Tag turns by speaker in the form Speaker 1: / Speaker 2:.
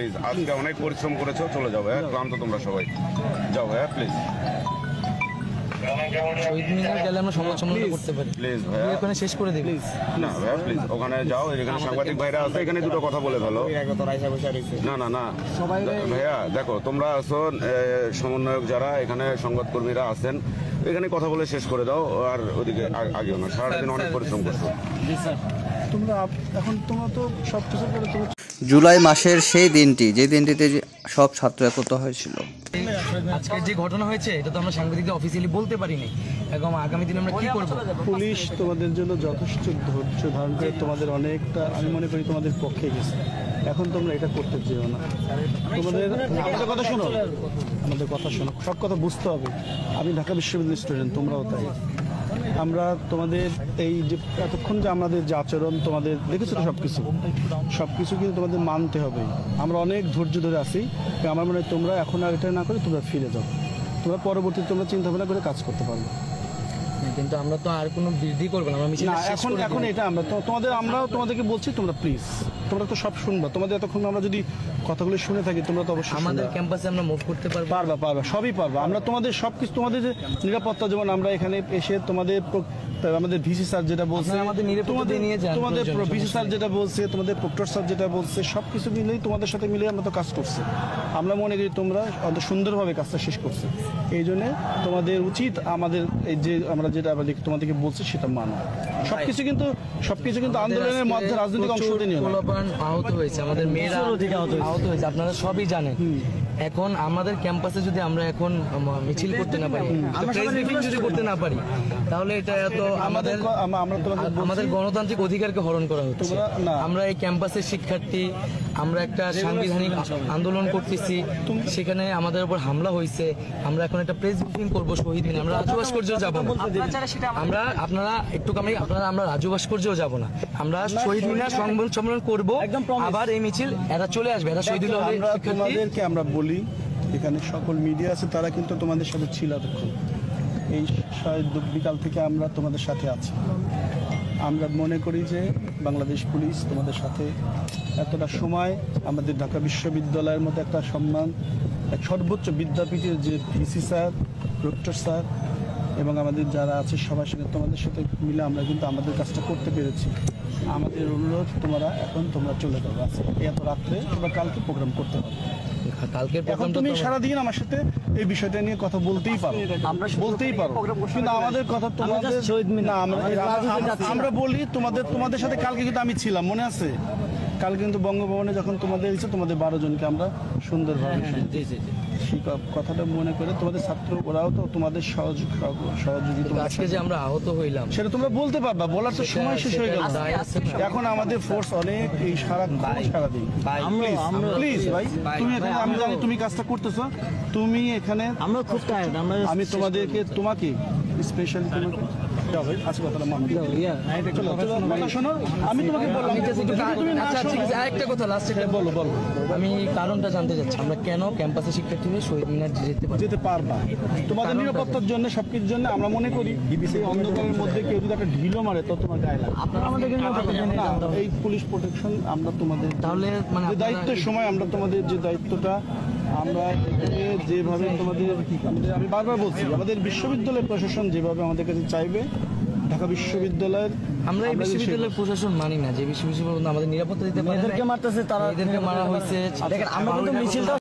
Speaker 1: Please আজকে অনেক পরিশ্রম করেছো, চলে যাও ভাইয়া, ক্লান্ত তোমরা সবাই, যাও ভাইয়া প্লিজ।
Speaker 2: শহীদ মিনার গেলে আমরা সংবাদ সম্মেলন করতে পারি,
Speaker 1: প্লিজ ভাইয়া
Speaker 2: ওখানে শেষ করে দিই।
Speaker 1: না ভাইয়া প্লিজ ওখানে যাও, এখানে সাংবাদিক ভাইরা আছে, এখানে দুটো কথা বলে ফেলো। না না না ভাইয়া দেখো, তোমরা আছো সমন্বয়ক যারা এখানে সংবাদকর্মীরা আছেন, এখানে কথা বলে শেষ করে দাও, আর ওদিকে আগেও না, সারাদিন অনেক পরিশ্রম করছো।
Speaker 3: তোমরা এখন তোমরা তো সব কিছু করে তোমরা
Speaker 4: জুলাই মাসের সেই দিনটি, যে দিনটিতে সব ছাত্র একত্র হয়েছিল।
Speaker 2: আজকের যে ঘটনা হয়েছে এটা তো আমরা সাংবাদিকদের অফিসিয়ালি বলতে পারিনি, এবং আগামী দিনে আমরা কি করব।
Speaker 3: পুলিশ তোমাদের জন্য যথেষ্ট ধৈর্য ধারণ করে তোমাদের অনেকটা, আমি মনে করি তোমাদের পক্ষে গেছে। এখন তোমরা এটা করতে চেও না, তোমাদের আমাদের কথা শোনো, আমাদের কথা শোনো, সব কথা বুঝতে হবে। আমি ঢাকা বিশ্ববিদ্যালয়ের স্টুডেন্ট, তোমরাও তাই। আমরা তোমাদের এই যে এতক্ষণ যে আমাদের যে আচরণ তোমাদের দেখেছো, সব কিছু কিন্তু তোমাদের মানতে হবে। আমরা অনেক ধৈর্য ধরে আছি, আমার মনে হয় তোমরা এখন আর এটা না করে তোমরা ফিরে যাও, তোমরা পরবর্তীতে তোমরা চিন্তা ভাবনা করে কাজ করতে পারবে।
Speaker 2: কিন্তু আমরা তো আর কোনো বৃদ্ধি করবো না, আমরা মিছিল
Speaker 3: এখন এটা আমরা আমরাও তোমাদেরকে বলছি, তোমরা প্লিজ, তোমরা তো সব শুনবা। তোমাদের এতক্ষণ আমরা যদি কথাগুলো শুনে থাকি, তোমরা তো অবশ্যই
Speaker 2: আমাদের ক্যাম্পাসে আমরা মুভ করতে
Speaker 3: পারবা, সবই পারবা। আমরা তোমাদের সবকিছু, তোমাদের যে নিরাপত্তা, যেমন আমরা এখানে এসে আমাদের ভিসি স্যার যেটা বলছে, তোমাদের ভিসি স্যার যেটা বলছে, তোমাদের প্রক্টর স্যার যেটা বলছে, সবকিছু মিলেই তোমাদের সাথে মিলে আমরা তো কাজ করছি। আমরা মনে করি তোমরা অত সুন্দরভাবে কাজটা শেষ করছে, এই জন্য তোমাদের উচিত আমাদের এই যে আমরা যেটা তোমাদেরকে বলছি সেটা মানো। সবকিছু কিন্তু আন্দোলনের মধ্যে রাজনৈতিক অংশ নিয়ে
Speaker 2: আহত হয়েছে, আমাদের মেয়েরা আহত হয়েছে, আপনারা সবই জানেন। এখন আমাদের ক্যাম্পাসে যদি আমরা এখন মিছিল করতে না পারি, প্রেস ব্রিফিং যদি করতে না পারি, তাহলে এটা তো আমাদের গণতান্ত্রিক অধিকারকে হরণ করা হচ্ছে। আমরা এই ক্যাম্পাসের শিক্ষার্থী, আমরা একটা সাংবিধানিক আন্দোলন করতেছি, সেখানে আমাদের উপর হামলা হয়েছে। আমরা এখন একটা প্রেস ব্রিফিং করবো শহীদ মিনার, আমরা রাজু ভাস্কর্যেও যাবো না, আমরা রাজু ভাস্কর্যেও যাবো না, আমরা শহীদ মিনার সংবাদ সম্মেলন করবো। আবার এই মিছিল এরা চলে আসবে, এরা শহীদুল
Speaker 3: তোমাদেরকে আমরা বলি, এখানে সকল মিডিয়া আছে, তারা কিন্তু তোমাদের সাথে ছিল এতক্ষণ। এই বিকাল থেকে আমরা তোমাদের সাথে আছি। আমরা মনে করি যে বাংলাদেশ পুলিশ তোমাদের সাথে এতটা সময়, আমাদের ঢাকা বিশ্ববিদ্যালয়ের মতো একটা সম্মান, এক সর্বোচ্চ বিদ্যাপীঠের যে ভিসি স্যার, প্রক্টর স্যার এবং আমাদের যারা আছে সবার সঙ্গে তোমাদের সাথে মিলে আমরা কিন্তু আমাদের কাজটা করতে পেরেছি। আমাদের অনুরোধ, তোমরা চলে যাবে, এত রাত্রে তোমরা কালকে প্রোগ্রাম করতে পারো। এখন তুমি সারাদিন আমার সাথে এই বিষয়টা নিয়ে কথা বলতেই পারো, কিন্তু আমাদের কথা আমরা বলি তোমাদের সাথে। কালকে কিন্তু আমি ছিলাম, মনে আছে? কালকে কিন্তু বঙ্গভবনে যখন তোমাদের 12 জনকে আমরা সুন্দরভাবে সেই কথাটা মনে করে তোমাদের ছাত্র, ওরাও তো তোমাদের সহযোগিতা।
Speaker 2: আজকে যে আমরা আহত হইলাম
Speaker 3: সেটা তোমরা বলতে পারবা, বলার তো সময় শেষ হয়ে গেল। এখন আমাদের ফোর্স অনেক, এই সারাদিন প্লিজ ভাই, তুমি এখানে, আমি জানি তুমি কাজটা করতেছো, তুমি এখানে, আমরা খুব টায়ার্ড, আমি তোমাকে স্পেশালি আমি তোমাকে বললাম,
Speaker 2: আরেকটা কথা লাস্টে বলো। আমি কারণটা জানতে চাচ্ছি, আমরা কেন ক্যাম্পাসে শিক্ষার্থীদের শহীদ মিনার যেতে পারবা?
Speaker 3: তোমাদের নিরাপত্তার জন্য, সবকিছুর জন্য। আমরা মনে করি এই অন্ধকারের মধ্যে কেউ যদি একটা ঢিলও মারে তো তোমার গায়ে লাগে। এই পুলিশ প্রোটেকশন আমরা তোমাদের, তাহলে দায়িত্বের সময় আমরা তোমাদের যে দায়িত্বটা, আমরা যেভাবে আমি বারবার বলছি, আমাদের বিশ্ববিদ্যালয় প্রশাসন যেভাবে আমাদের কাছে চাইবে, ঢাকা বিশ্ববিদ্যালয়ের,
Speaker 2: আমরা এই বিশ্ববিদ্যালয়ের প্রশাসন মানি না, যে বিশ্ববিদ্যালয় আমাদের নিরাপত্তা দিতে পারে, এদেরকে মারা হয়েছে। আমরা কিন্তু মিছিলটা